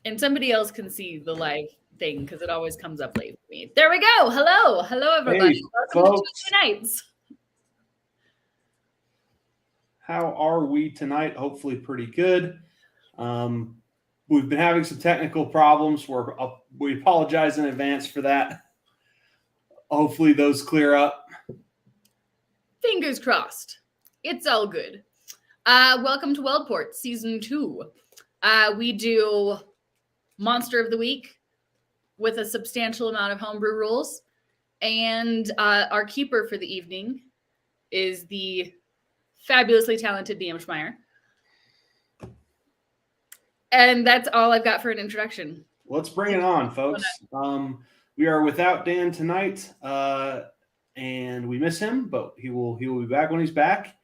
And somebody else can see the live thing because it always comes up late for me. There we go. Hello. Hello, everybody. Hey, Welcome folks. to Tuesday Nights. How are we tonight? Hopefully pretty good. We've been having some technical problems. We apologize in advance for that. Hopefully those clear up. Fingers crossed. It's all good. Welcome to Wealdport, Season 2. We do Monster of the Week with a substantial amount of homebrew rules. And our keeper for the evening is the fabulously talented DM Schmeier. And that's all I've got for an introduction. Let's bring it on, folks. We are without Dan tonight, and we miss him, but he will be back when he's back.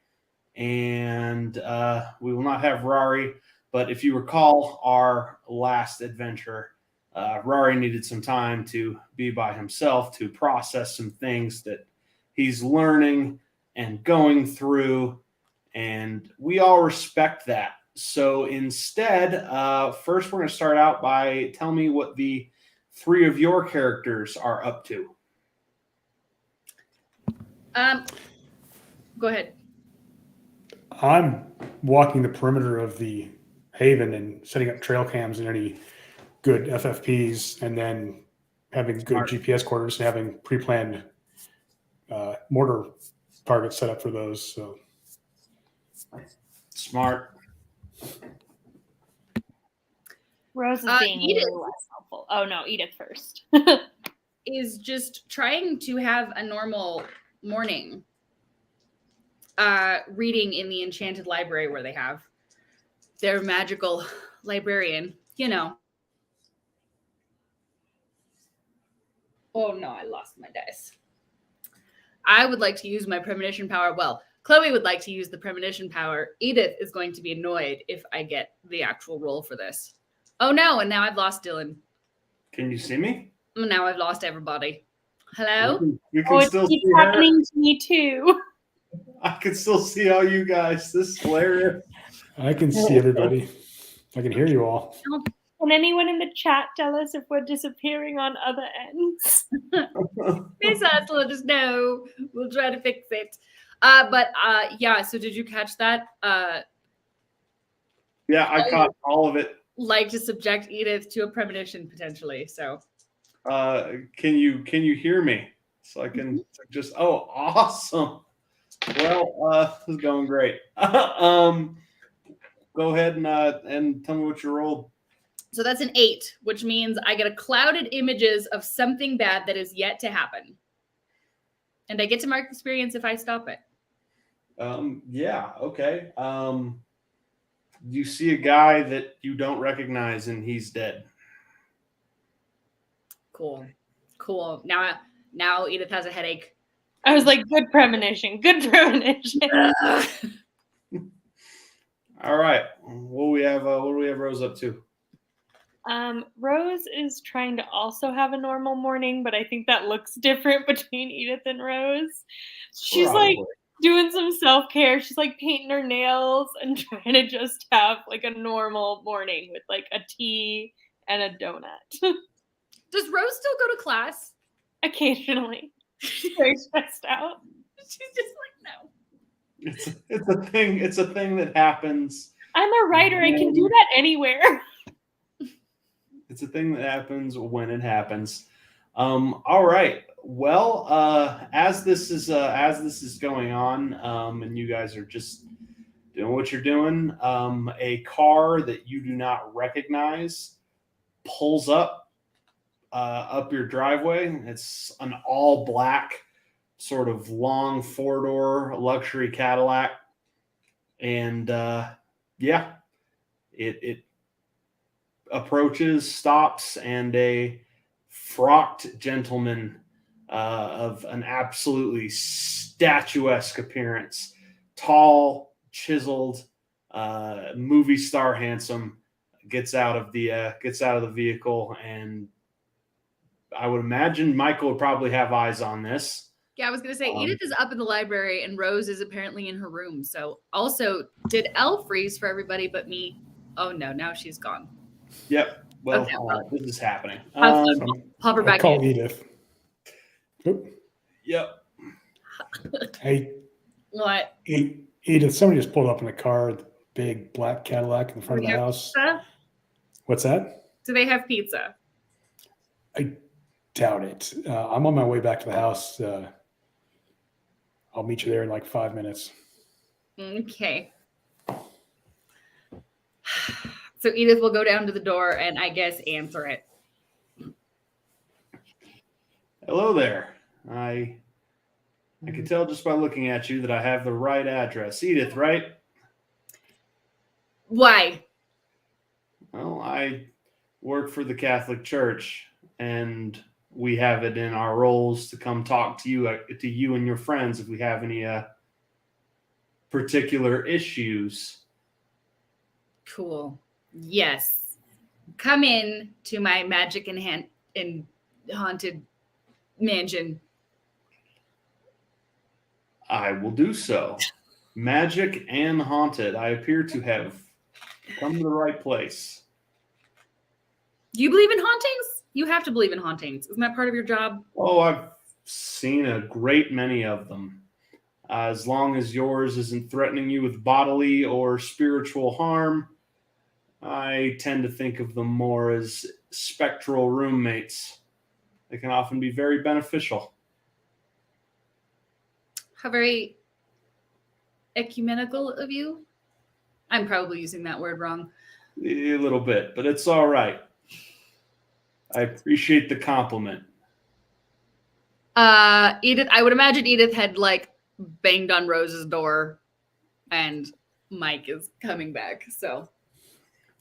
And we will not have Rari. But if you recall our last adventure, Rari needed some time to be by himself to process some things that he's learning and going through, and we all respect that. So instead, first we're going to start out by tell me what the three of your characters are up to. Go ahead. I'm walking the perimeter of the haven and setting up trail cams and any good FFPs, and then having good GPS quarters and having pre-planned mortar targets set up for those. So smart. Rose is being a little less helpful. Oh no, Edith first. Is just trying to have a normal morning reading in the enchanted library where they have their magical librarian, you know. Oh no, I lost my dice. I would like to use my premonition power. Well, Chloe would like to use the premonition power. Edith is going to be annoyed if I get the actual roll for this. Oh no, and now I've lost Dylan. Can you see me? Now I've lost everybody. Hello? You can still see her. Happening to me too. I can still see all you guys. This is hilarious. I can see everybody. I can hear you all. Can anyone in the chat tell us if we're disappearing on other ends? Miss us, let us know. We'll try to fix it. Yeah, so did you catch that? Yeah, I caught all of it. Like to subject Edith to a premonition potentially. So can you hear me? So I can just awesome. Well, this is going great. Go ahead and tell me what you rolled. So that's an 8, which means I get a clouded images of something bad that is yet to happen. And I get to mark experience if I stop it. Yeah, okay. You see a guy that you don't recognize and he's dead. Cool. Now Edith has a headache. I was like, good premonition. All right. What do we have Rose up to? Rose is trying to also have a normal morning, but I think that looks different between Edith and Rose. She's like doing some self-care. She's like painting her nails and trying to just have like a normal morning with like a tea and a donut. Does Rose still go to class? Occasionally. She's very stressed out. She's just like, no. It's a thing that happens. I'm a writer. I can do that anywhere. It's a thing that happens when it happens. All right. Well, as this is going on, and you guys are just doing what you're doing, a car that you do not recognize pulls up your driveway. It's an all black, sort of long 4-door luxury Cadillac, and it approaches, stops, and a frocked gentleman of an absolutely statuesque appearance, tall, chiseled, movie star handsome, gets out of the vehicle, and I would imagine Michael would probably have eyes on this. Yeah, I was going to say, Edith is up in the library and Rose is apparently in her room. So also, did Elle freeze for everybody but me? Oh no, now she's gone. Yep. Well, Okay. this is happening. Pop her I'll back call in. Edith. Oop. Yep. Hey, What? Edith, somebody just pulled up in a car, the big black Cadillac in the front Do of they the have house. pizza? What's that? Do they have pizza? I doubt it. I'm on my way back to the house. I'll meet you there in like 5 minutes. Okay. So Edith will go down to the door and I guess answer it. Hello there. I can tell just by looking at you that I have the right address. Edith, right? Why? Well, I work for the Catholic Church, and we have it in our roles to come talk to you and your friends if we have any particular issues. Cool. Yes. Come in to my magic and haunted mansion. I will do so. Magic and haunted. I appear to have come to the right place. Do you believe in hauntings? You have to believe in hauntings. Isn't that part of your job? Oh, I've seen a great many of them. As long as yours isn't threatening you with bodily or spiritual harm, I tend to think of them more as spectral roommates. They can often be very beneficial. How very ecumenical of you. I'm probably using that word wrong. A little bit, but it's all right. I appreciate the compliment. Edith, I would imagine Edith had like banged on Rose's door and Mike is coming back. So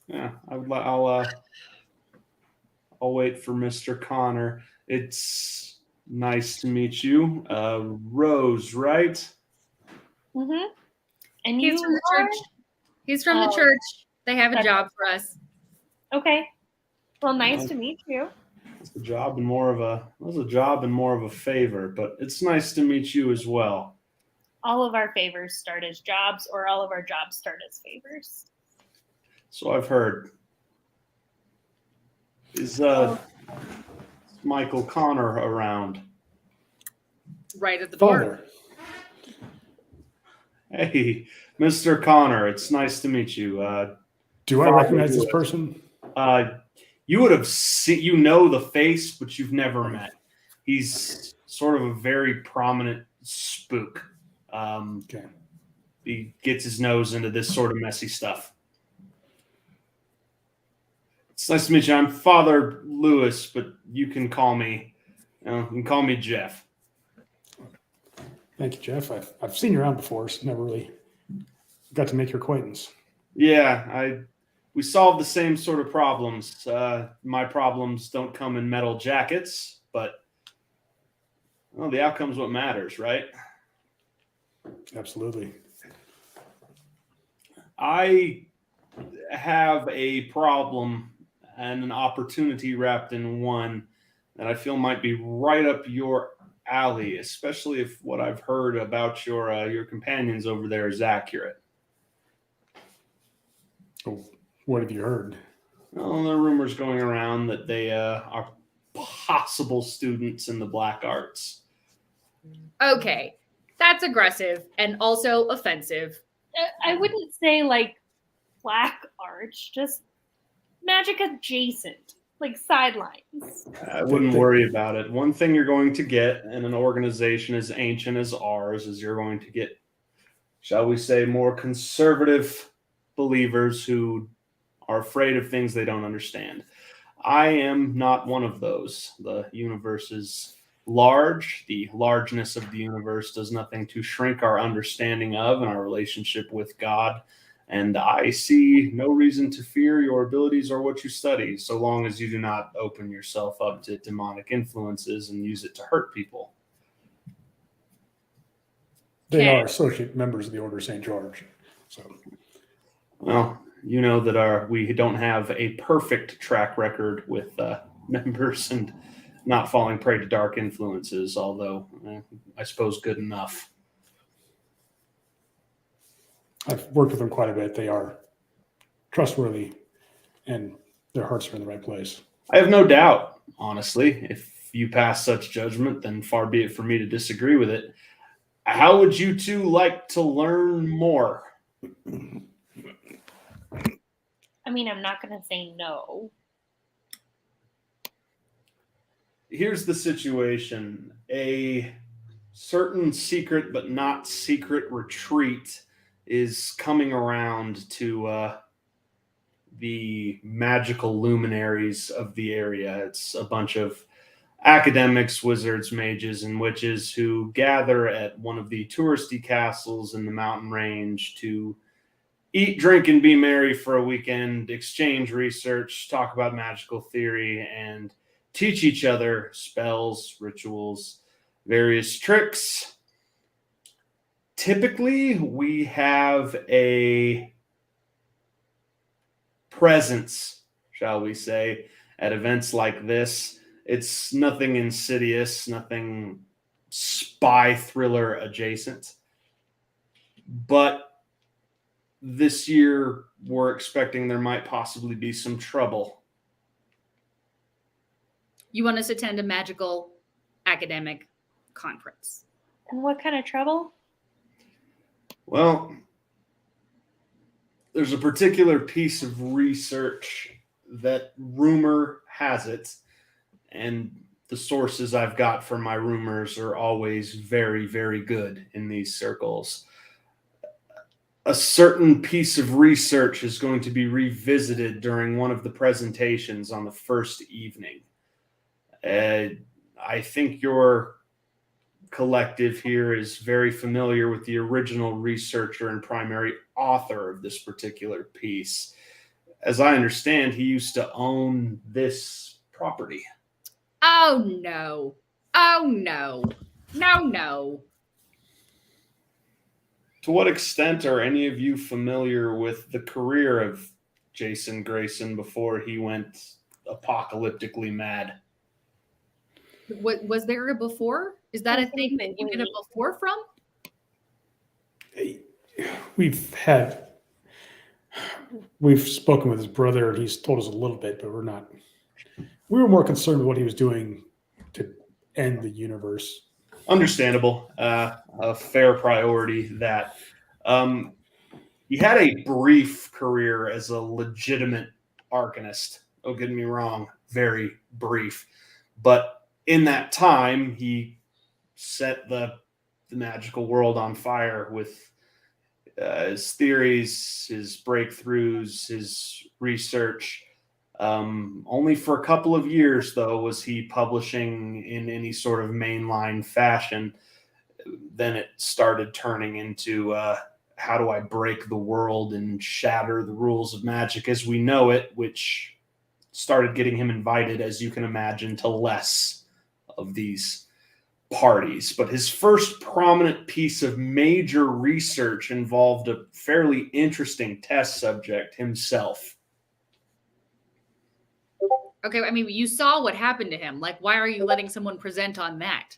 Yeah, I'll wait for Mr. Connor. It's nice to meet you. Rose, right? Mm-hmm. And he's you from the are? church. He's from the church. They have a That's- job for us. Okay. Well, nice to meet you. It's a job and more of a favor, but it's nice to meet you as well. All of our favors start as jobs, or all of our jobs start as favors. So I've heard. Is Michael Connor around? Right at the door. Father, Hey, Mr. Connor, it's nice to meet you. do I Father recognize this Lewis. person? You would have seen, the face, but you've never met. He's sort of a very prominent spook. Okay. He gets his nose into this sort of messy stuff. It's nice to meet you. I'm Father Lewis, but you can call me, Jeff. Thank you, Jeff. I've seen you around before, so never really got to make your acquaintance. Yeah, we solve the same sort of problems. My problems don't come in metal jackets, but the outcome's what matters, right? Absolutely. I have a problem and an opportunity wrapped in one that I feel might be right up your alley, especially if what I've heard about your companions over there is accurate. Oh, what have you heard? Well, there are rumors going around that they are possible students in the black arts. Okay. That's aggressive and also offensive. I wouldn't say like black arch, just magic adjacent, like sidelines. I wouldn't worry about it. One thing you're going to get in an organization as ancient as ours is you're going to get, shall we say, more conservative believers who are afraid of things they don't understand. I am not one of those. The universe is large. The largeness of the universe does nothing to shrink our understanding of and our relationship with God. And I see no reason to fear your abilities or what you study, so long as you do not open yourself up to demonic influences and use it to hurt people. They Okay. are associate members of the Order of St. George. So, Well, you know that we don't have a perfect track record with members and not falling prey to dark influences, although I suppose good enough. I've worked with them quite a bit. They are trustworthy and their hearts are in the right place. I have no doubt, honestly. If you pass such judgment, then far be it for me to disagree with it. How would you two like to learn more? I mean, I'm not going to say no. Here's the situation. A certain secret but not secret retreat is coming around to the magical luminaries of the area. It's a bunch of academics, wizards, mages, and witches who gather at one of the touristy castles in the mountain range to eat, drink, and be merry for a weekend, exchange research, talk about magical theory, and teach each other spells, rituals, various tricks. Typically, we have a presence, shall we say, at events like this. It's nothing insidious, nothing spy thriller adjacent. But this year, we're expecting there might possibly be some trouble. You want us to attend a magical academic conference. And what kind of trouble? Well, there's a particular piece of research that rumor has it, and the sources I've got for my rumors are always very, very good in these circles. A certain piece of research is going to be revisited during one of the presentations on the first evening. I think your collective here is very familiar with the original researcher and primary author of this particular piece. As I understand, he used to own this property. Oh, no. Oh, no. No. To what extent are any of you familiar with the career of Jason Grayson before he went apocalyptically mad? Was there a before? Is that a thing that you get a before from? We've spoken with his brother, and he's told us a little bit, but we were more concerned with what he was doing to end the universe. Understandable. A fair priority that. He had a brief career as a legitimate arcanist. Don't get me wrong, very brief. But in that time, he set the magical world on fire with his theories, his breakthroughs, his research. Only for a couple of years, though, was he publishing in any sort of mainline fashion. Then it started turning into how do I break the world and shatter the rules of magic as we know it, which started getting him invited, as you can imagine, to less of these parties. But his first prominent piece of major research involved a fairly interesting test subject himself. Okay, I mean, you saw what happened to him. Like, why are you letting someone present on that?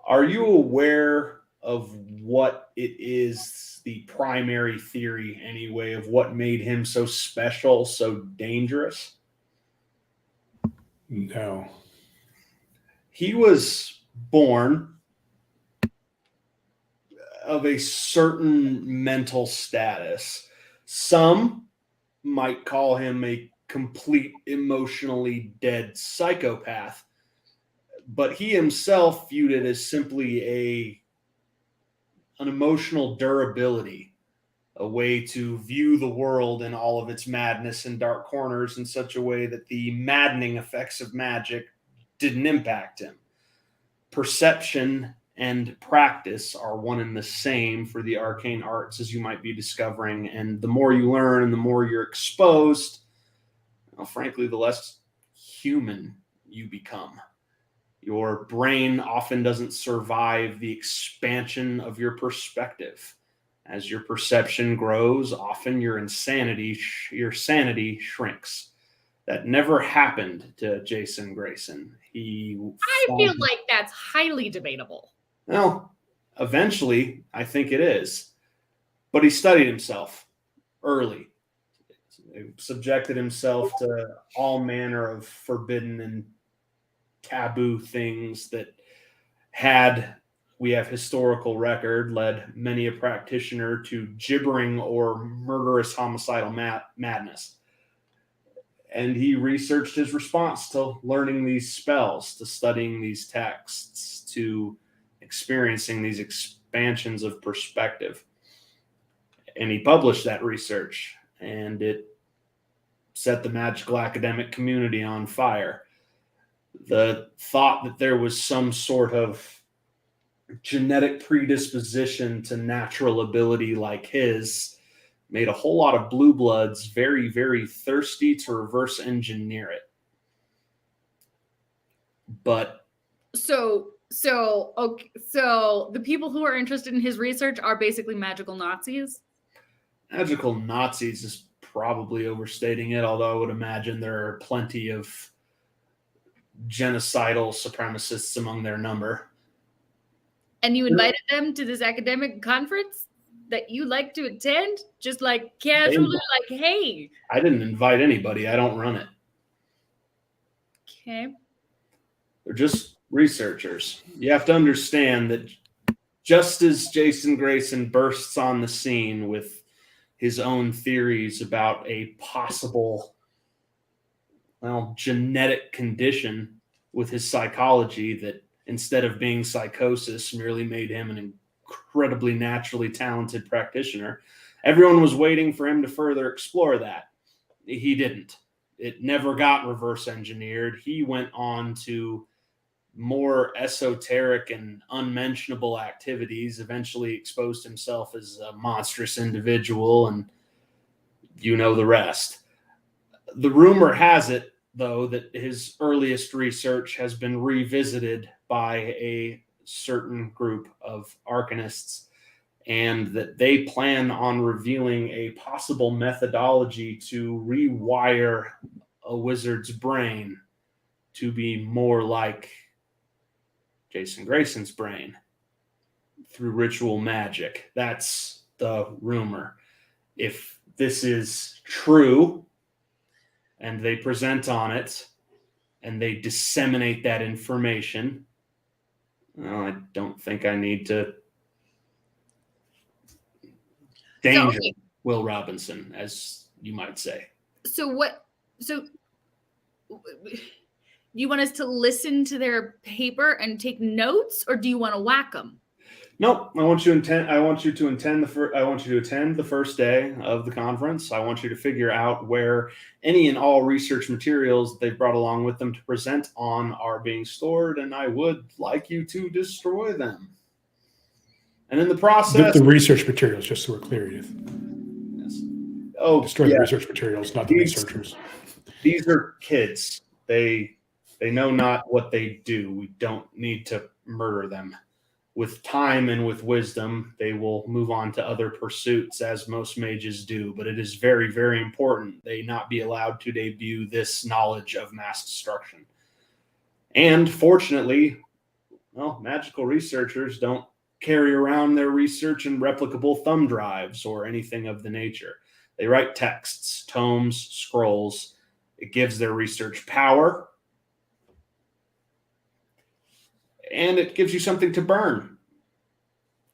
Are you aware of what it is, the primary theory anyway, of what made him so special, so dangerous? No. He was born of a certain mental status. Some might call him a complete emotionally dead psychopath, but he himself viewed it as simply an emotional durability, a way to view the world in all of its madness and dark corners in such a way that the maddening effects of magic didn't impact him. Perception and practice are one and the same for the arcane arts, as you might be discovering. And the more you learn and the more you're exposed, well, frankly, the less human you become. Your brain often doesn't survive the expansion of your perspective. As your perception grows, often your sanity shrinks. That never happened to Jason Grayson. I feel like that's highly debatable. Well, eventually, I think it is. But he studied himself early. He subjected himself to all manner of forbidden and taboo things that we have historical record, led many a practitioner to gibbering or murderous homicidal madness. And he researched his response to learning these spells, to studying these texts, to experiencing these expansions of perspective. And he published that research, and it set the magical academic community on fire. The thought that there was some sort of genetic predisposition to natural ability like his made a whole lot of blue bloods very, very thirsty to reverse engineer it. But so the people who are interested in his research are basically magical Nazis. Magical Nazis is probably overstating it, although I would imagine there are plenty of genocidal supremacists among their number. And you invited them to this academic conference that you like to attend? Just like casually, like, hey. I didn't invite anybody. I don't run it. Okay. They're just researchers. You have to understand that just as Jason Grayson bursts on the scene with his own theories about a possible, genetic condition with his psychology that instead of being psychosis merely made him an incredibly naturally talented practitioner, everyone was waiting for him to further explore that. He didn't. It never got reverse engineered. He went on to more esoteric and unmentionable activities, eventually exposed himself as a monstrous individual, and you know the rest. The rumor has it, though, that his earliest research has been revisited by a certain group of arcanists, and that they plan on revealing a possible methodology to rewire a wizard's brain to be more like Jason Grayson's brain through ritual magic. That's the rumor. If this is true and they present on it and they disseminate that information, well, I don't think I need to danger Will Robinson, as you might say. So you want us to listen to their paper and take notes, or do you want to whack them? Nope. I want you to attend the first day of the conference. I want you to figure out where any and all research materials they've brought along with them to present on are being stored, and I would like you to destroy them. And in the process, the research materials, just so we're clear, Edith. Yes. Oh, destroy the research materials, not the researchers. These are kids. They know not what they do. We don't need to murder them. With time and with wisdom, they will move on to other pursuits, as most mages do. But it is very, very important they not be allowed to debut this knowledge of mass destruction. And fortunately, magical researchers don't carry around their research in replicable thumb drives or anything of the nature. They write texts, tomes, scrolls. It gives their research power. And it gives you something to burn.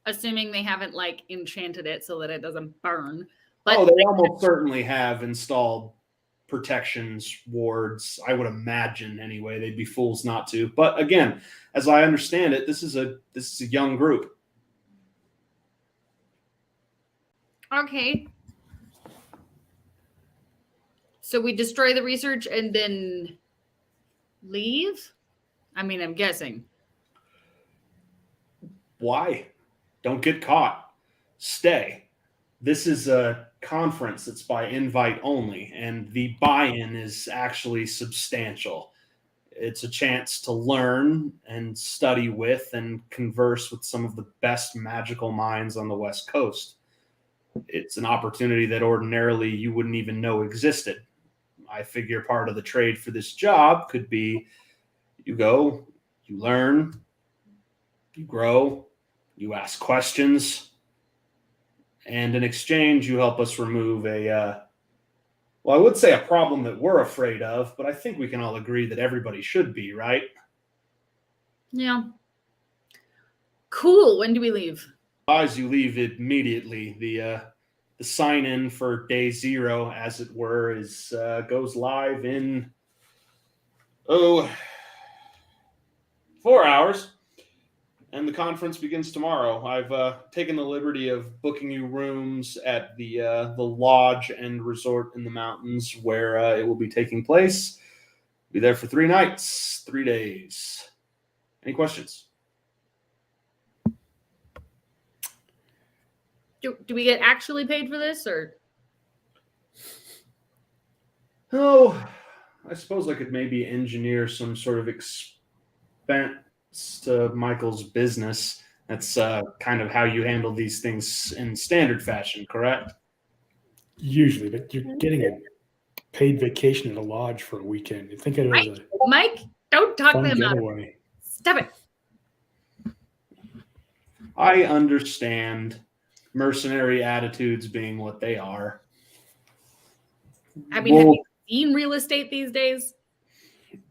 Assuming they haven't enchanted it so that it doesn't burn. But they almost certainly have installed protections, wards. I would imagine anyway. They'd be fools not to. But again, as I understand it, this is a young group. Okay. So we destroy the research and then leave? I mean, I'm guessing. Why? Don't get caught. Stay. This is a conference that's by invite only, and the buy-in is actually substantial. It's a chance to learn and study with and converse with some of the best magical minds on the West Coast. It's an opportunity that ordinarily you wouldn't even know existed. I figure part of the trade for this job could be you go, you learn, you grow, you ask questions, and in exchange, you help us remove a Well, I would say a problem that we're afraid of, but I think we can all agree that everybody should be, right? Yeah. Cool. When do we leave? As you leave immediately, the sign-in for day 0, as it were, is goes live in 4 hours, and the conference begins tomorrow. I've taken the liberty of booking you rooms at the lodge and resort in the mountains where it will be taking place. Be there for 3 nights, 3 days. Any questions? Do we get actually paid for this, or? Oh, I suppose I could maybe engineer some sort of expense to Michael's business. That's kind of how you handle these things in standard fashion, correct? Usually, but you're getting a paid vacation at a lodge for a weekend. You think it was a Mike, don't talk fun them out. getaway. Stop it. I understand mercenary attitudes being what they are. I mean, have you seen real estate these days?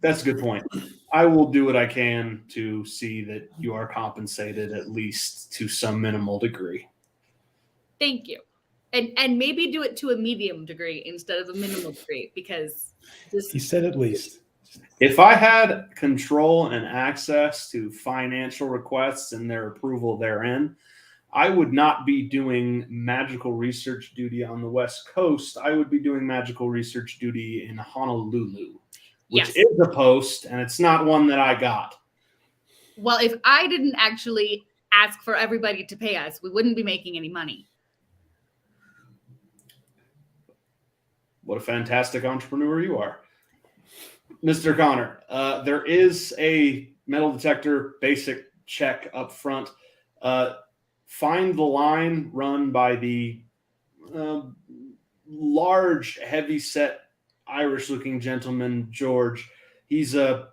That's a good point. I will do what I can to see that you are compensated at least to some minimal degree. Thank you. And maybe do it to a medium degree instead of a minimal degree, because He said at least. If I had control and access to financial requests and their approval therein, I would not be doing magical research duty on the West Coast. I would be doing magical research duty in Honolulu, which is a post, and it's not one that I got. Well, if I didn't actually ask for everybody to pay us, we wouldn't be making any money. What a fantastic entrepreneur you are. Mr. Connor, there is a metal detector basic check up front. Find the line run by the large, heavy-set, Irish-looking gentleman, George. He's a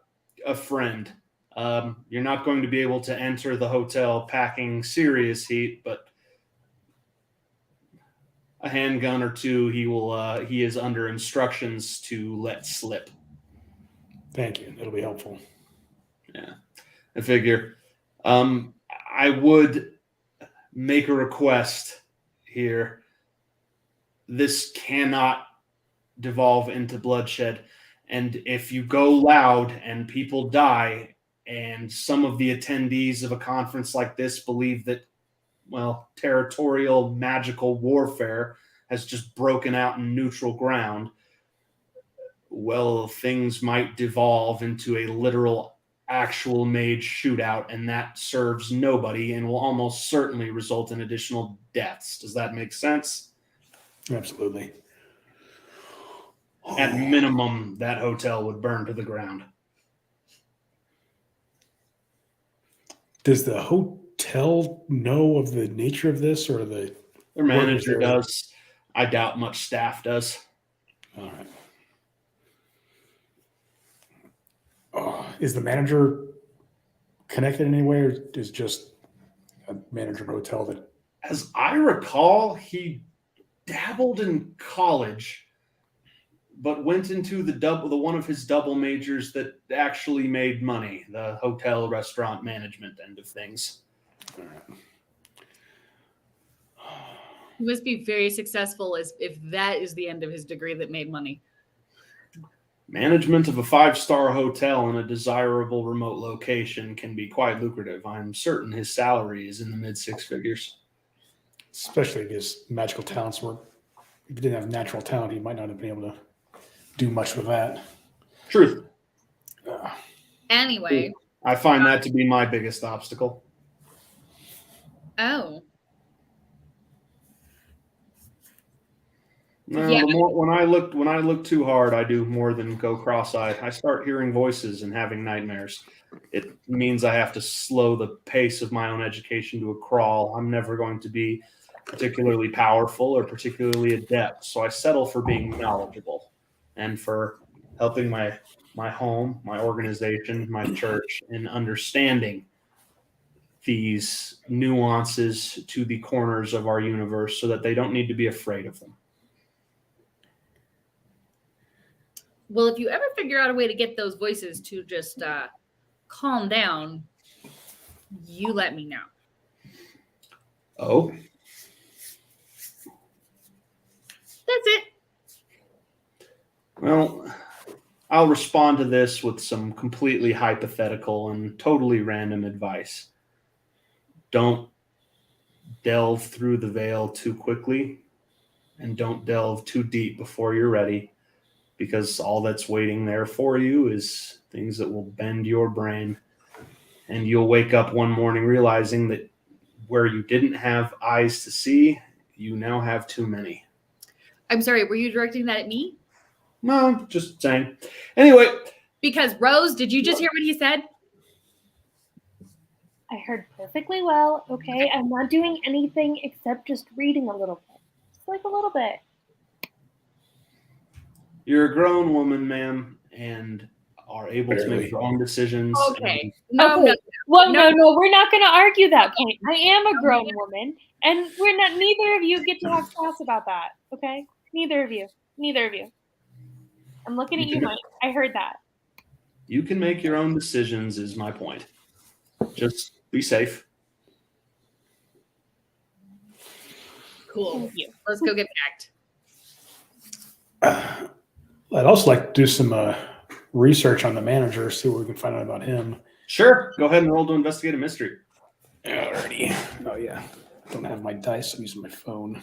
friend. You're not going to be able to enter the hotel packing serious heat, but a handgun or two he is under instructions to let slip. Thank you. That'll be helpful. Yeah, I figure. I would make a request here. This cannot devolve into bloodshed. And if you go loud and people die, and some of the attendees of a conference like this believe that, well, territorial magical warfare has just broken out in neutral ground, well, things might devolve into a literal actual mage shootout, and that serves nobody and will almost certainly result in additional deaths. Does that make sense? Absolutely. At minimum, that hotel would burn to the ground. Does the hotel know of the nature of this, or their manager does? I doubt much staff does. All right. Is the manager connected in any way, or is just a manager of a hotel that? As I recall, he dabbled in college, but went into the one of his double majors that actually made money, the hotel restaurant management end of things. All right. He must be very successful if that is the end of his degree that made money. Management of a 5-star hotel in a desirable remote location can be quite lucrative. I'm certain his salary is in the mid-6 figures. Especially if his magical talents were. If he didn't have natural talent, he might not have been able to do much with that. Truth. Anyway. I find that to be my biggest obstacle. Oh. No, yeah. When I look too hard, I do more than go cross-eyed. I start hearing voices and having nightmares. It means I have to slow the pace of my own education to a crawl. I'm never going to be particularly powerful or particularly adept, so I settle for being knowledgeable and for helping my home, my organization, my church in understanding these nuances to the corners of our universe so that they don't need to be afraid of them. Well, if you ever figure out a way to get those voices to just calm down, you let me know. Oh, That's it. well, I'll respond to this with some completely hypothetical and totally random advice. Don't delve through the veil too quickly, and don't delve too deep before you're ready, because all that's waiting there for you is things that will bend your brain. And you'll wake up one morning realizing that where you didn't have eyes to see, you now have too many. I'm sorry, were you directing that at me? No, just saying. Anyway. Because, Rose, did you just hear what he said? I heard perfectly well. Okay, I'm not doing anything except just reading a little bit. Just like a little bit. You're a grown woman, ma'am, and are able to make your own decisions. Okay. No, we're not going to argue that point. I am a grown woman, and we're not. Neither of you get to have class about that. Okay, neither of you. I'm looking at you, Mike. I heard that. You can make your own decisions, is my point. Just be safe. Cool. Thank you. Let's go get packed. I'd also like to do some research on the manager, see what we can find out about him. Sure. Go ahead and roll to investigate a mystery. Alrighty. Oh, yeah. I don't have my dice. I'm using my phone.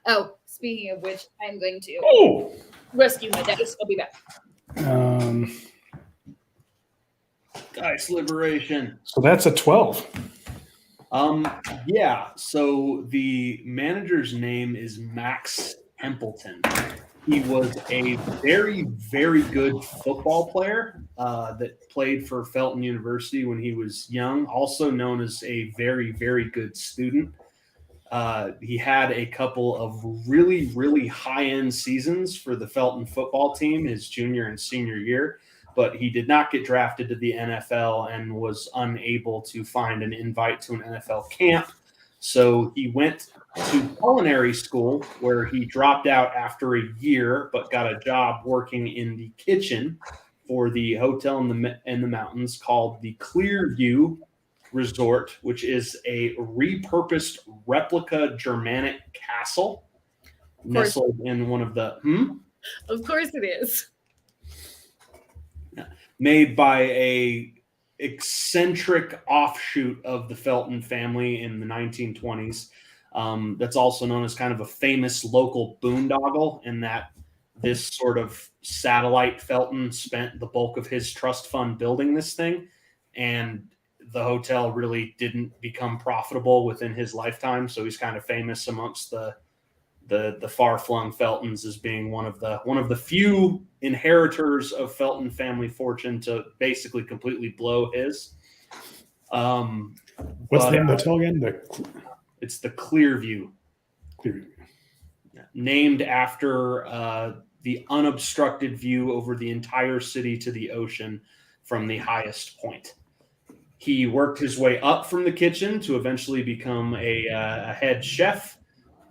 Oh, speaking of which, I'm going to rescue my dice. I'll be back. Dice liberation. So that's a 12. Yeah. So the manager's name is Max Templeton. He was a very, very good football player that played for Felton University when he was young, also known as a very, very good student. He had a couple of really, really high-end seasons for the Felton football team his junior and senior year, but he did not get drafted to the NFL and was unable to find an invite to an NFL camp. So he went to culinary school, where he dropped out after a year, but got a job working in the kitchen for the hotel in the mountains called the Clearview Resort, which is a repurposed replica Germanic castle nestled in one of the. Of course it is. Made by a eccentric offshoot of the Felton family in the 1920s. That's also known as kind of a famous local boondoggle, in that this sort of satellite Felton spent the bulk of his trust fund building this thing, and the hotel really didn't become profitable within his lifetime. So he's kind of famous amongst the far-flung Feltons as being one of the few inheritors of Felton family fortune to basically completely blow his. What's the name of the hotel again? It's the Clearview. Named after the unobstructed view over the entire city to the ocean from the highest point. He worked his way up from the kitchen to eventually become a head chef.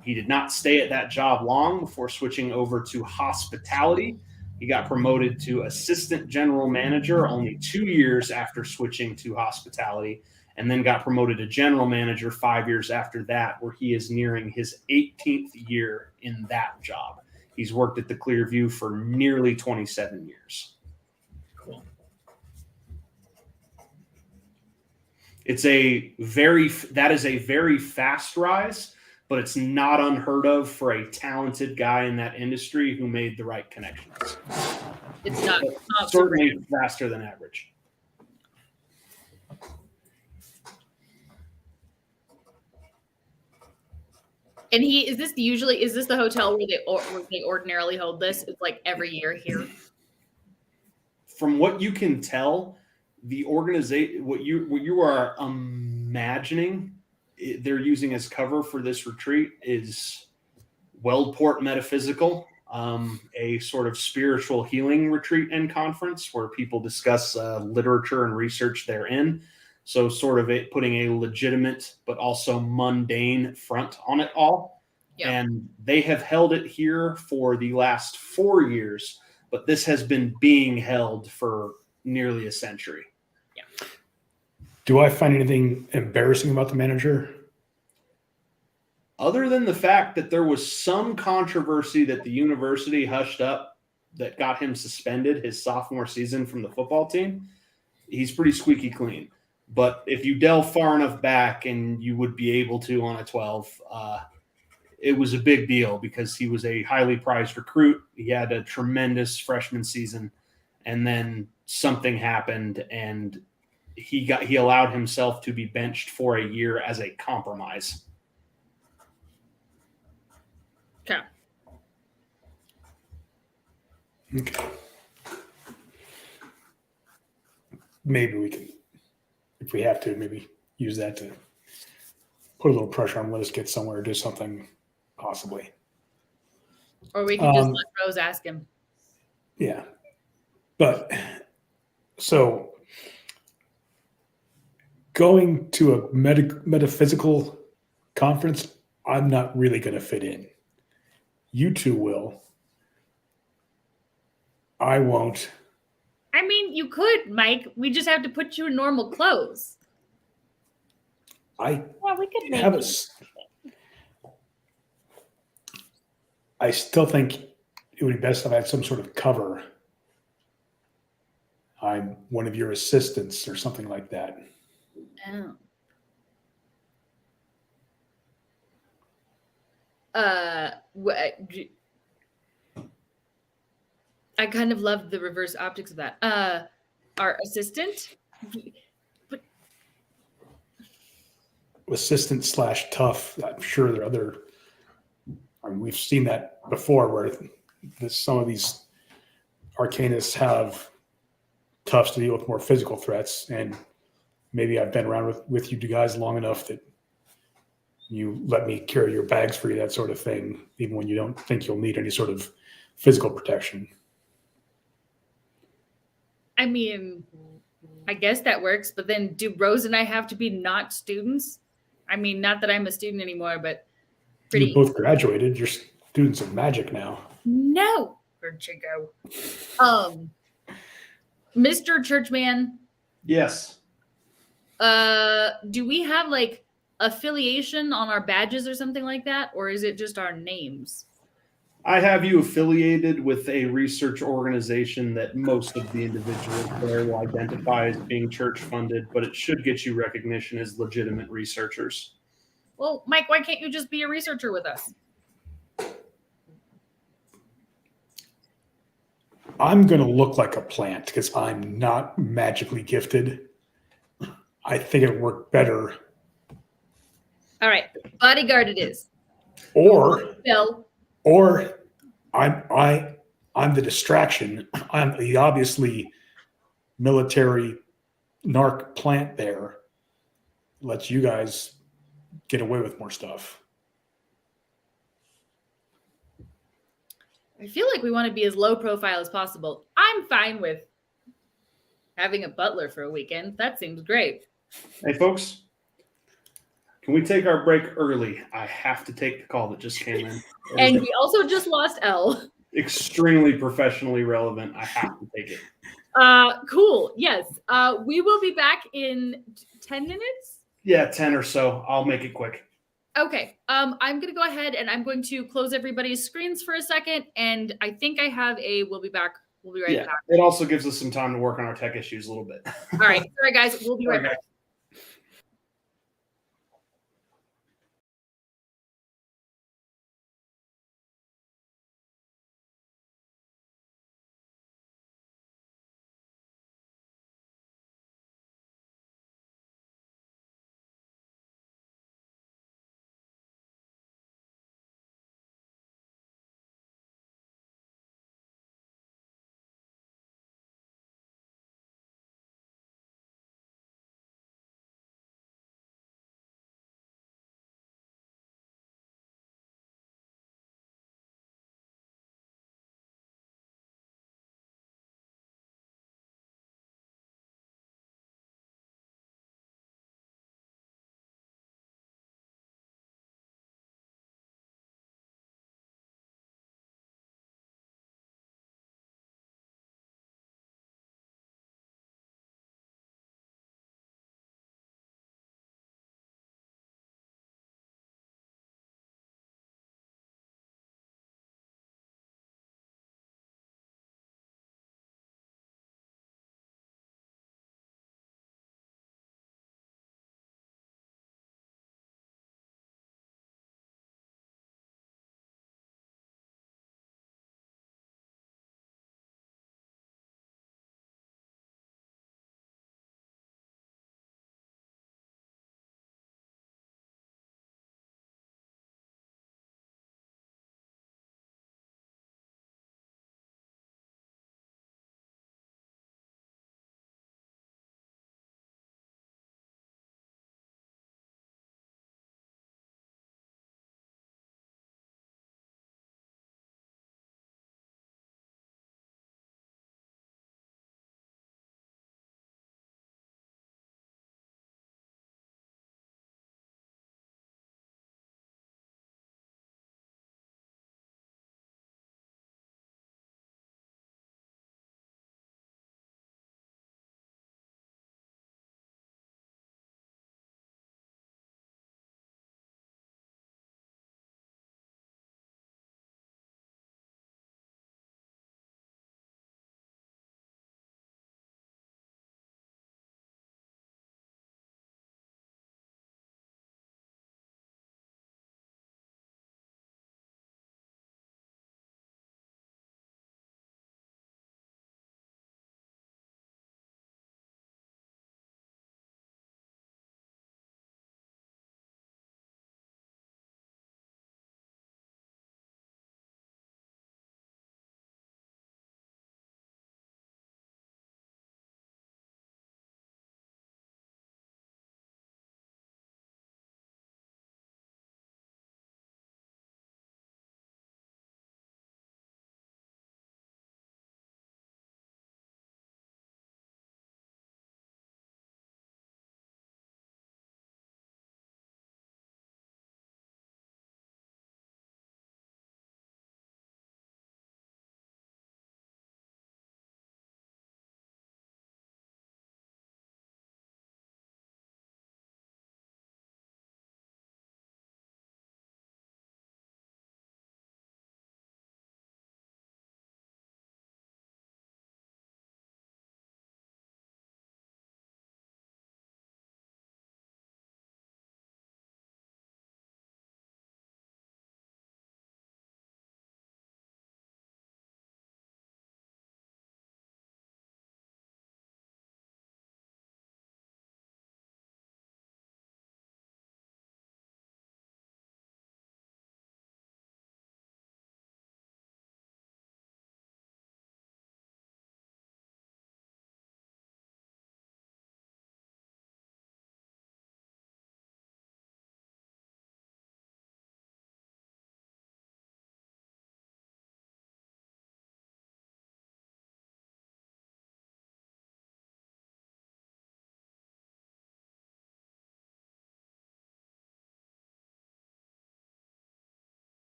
He did not stay at that job long before switching over to hospitality. He got promoted to assistant general manager only 2 years after switching to hospitality, and then got promoted to general manager 5 years after that, where he is nearing his 18th year in that job. He's worked at the Clearview for nearly 27 years. Cool. That is a very fast rise, but it's not unheard of for a talented guy in that industry who made the right connections. It's not certainly faster than average. And is this the hotel where they ordinarily hold this? It's like every year here. From what you can tell, the organization, what you are imagining they're using as cover for this retreat is Wealdport Metaphysical, a sort of spiritual healing retreat and conference where people discuss literature and research therein. So sort of putting a legitimate but also mundane front on it all. Yep. And they have held it here for the last 4 years, but this has been being held for nearly a century. Yeah. Do I find anything embarrassing about the manager? Other than the fact that there was some controversy that the university hushed up that got him suspended his sophomore season from the football team, he's pretty squeaky clean. But if you delve far enough back, and you would be able to on a 12, it was a big deal because he was a highly prized recruit. He had a tremendous freshman season, and then something happened, and he allowed himself to be benched for a year as a compromise. Okay. Okay. Maybe we can, if we have to, maybe use that to put a little pressure on, let us get somewhere, do something, possibly. Or we can just let Rose ask him. Yeah. But so going to a metaphysical conference, I'm not really going to fit in. You two will. I won't. I mean, you could, Mike. We just have to put you in normal clothes. We could make have it. I still think it would be best if I had some sort of cover. I'm one of your assistants or something like that. Oh. I kind of love the reverse optics of that. Our assistant? Assistant / tough. I'm sure there are other. I mean, we've seen that before, where some of these arcanists have toughs to deal with more physical threats, and maybe I've been around with you guys long enough that you let me carry your bags for you, that sort of thing, even when you don't think you'll need any sort of physical protection. I mean, I guess that works, but then do Rose and I have to be not students? I mean, not that I'm a student anymore, but pretty. You both graduated. You're students of magic now. No, Vertigo. Mr. Churchman. Yes. Do we have like affiliation on our badges or something like that, or is it just our names? I have you affiliated with a research organization that most of the individuals there will identify as being church funded, but it should get you recognition as legitimate researchers. Well, Mike, why can't you just be a researcher with us? I'm going to look like a plant because I'm not magically gifted. I think it'd work better. All right, bodyguard it is. Or Bill. Or I'm the distraction. I'm the obviously military narc plant there. Lets you guys get away with more stuff. I feel like we want to be as low profile as possible. I'm fine with having a butler for a weekend. That seems great. Hey, folks, can we take our break early? I have to take the call that just came in. And we also just lost Elle. Extremely professionally relevant. I have to take it. Cool. Yes. We will be back in 10 minutes. Yeah, 10 or so. I'll make it quick. Okay. I'm going to go ahead and I'm going to close everybody's screens for a second. And I think I have we'll be back. We'll be right back. It also gives us some time to work on our tech issues a little bit. All right. Sorry, guys. We'll be right back.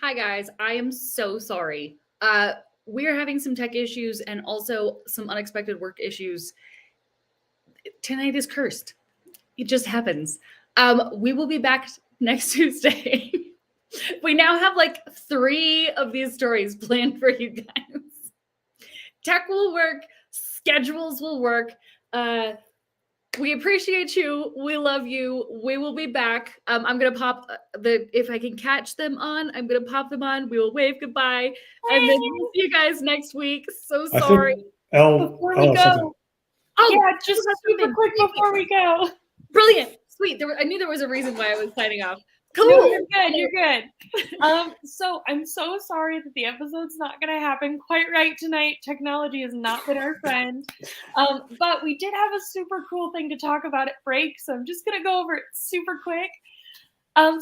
Hi guys, I am so sorry. We're having some tech issues and also some unexpected work issues. Tonight is cursed. It just happens. We will be back next Tuesday. We now have like 3 of these stories planned for you guys. Tech will work, schedules will work. We appreciate you. We love you. We will be back. I'm gonna pop if I can catch them on. I'm gonna pop them on. We will wave goodbye, and then we'll see you guys next week. So sorry. Before we go, yeah, just super quick before we go. Brilliant, sweet. I knew there was a reason why I was signing off. Cool. No, you're good. You're good. So I'm so sorry that the episode's not going to happen quite right tonight. Technology has not been our friend. But we did have a super cool thing to talk about at break, so I'm just going to go over it super quick.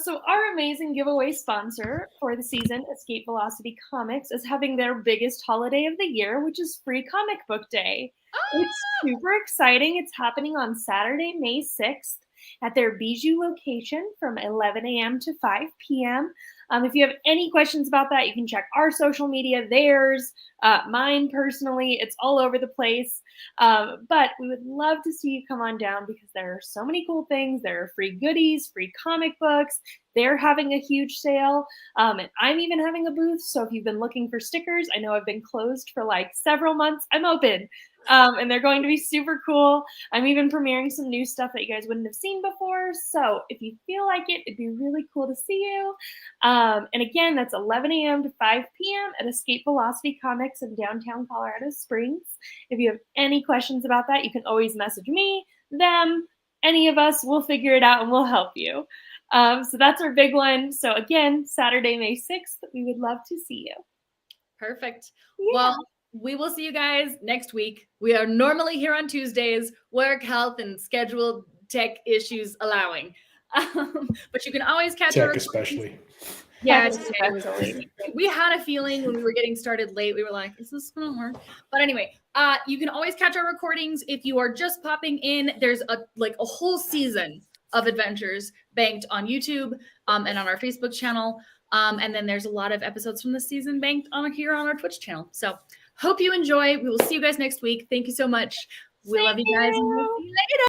So our amazing giveaway sponsor for the season, Escape Velocity Comics, is having their biggest holiday of the year, which is Free Comic Book Day. It's super exciting. It's happening on Saturday, May 6th. At their Bijou location from 11 a.m. to 5 p.m. If you have any questions about that, you can check our social media, theirs, mine personally. It's all over the place. But we would love to see you come on down because there are so many cool things. There are free goodies, free comic books. They're having a huge sale. And I'm even having a booth. So if you've been looking for stickers, I know I've been closed for like several months. I'm open. And they're going to be super cool. I'm even premiering some new stuff that you guys wouldn't have seen before. So if you feel like it, it'd be really cool to see you. And again, that's 11 a.m. to 5 p.m. at Escape Velocity Comics in downtown Colorado Springs. If you have any questions about that, you can always message me, them, any of us. We'll figure it out and we'll help you. So that's our big one. So again, Saturday, May 6th, we would love to see you. Perfect. Yeah. Well, we will see you guys next week. We are normally here on Tuesdays, work, health, and scheduled tech issues allowing. But you can always catch tech our especially. Yeah, especially. We had a feeling when we were getting started late, we were like, is this gonna work? But anyway, you can always catch our recordings if you are just popping in. There's a whole season of adventures banked on YouTube and on our Facebook channel. And then there's a lot of episodes from the season banked on here on our Twitch channel. So hope you enjoy. We will see you guys next week. Thank you so much. We love you guys. And we'll see you later.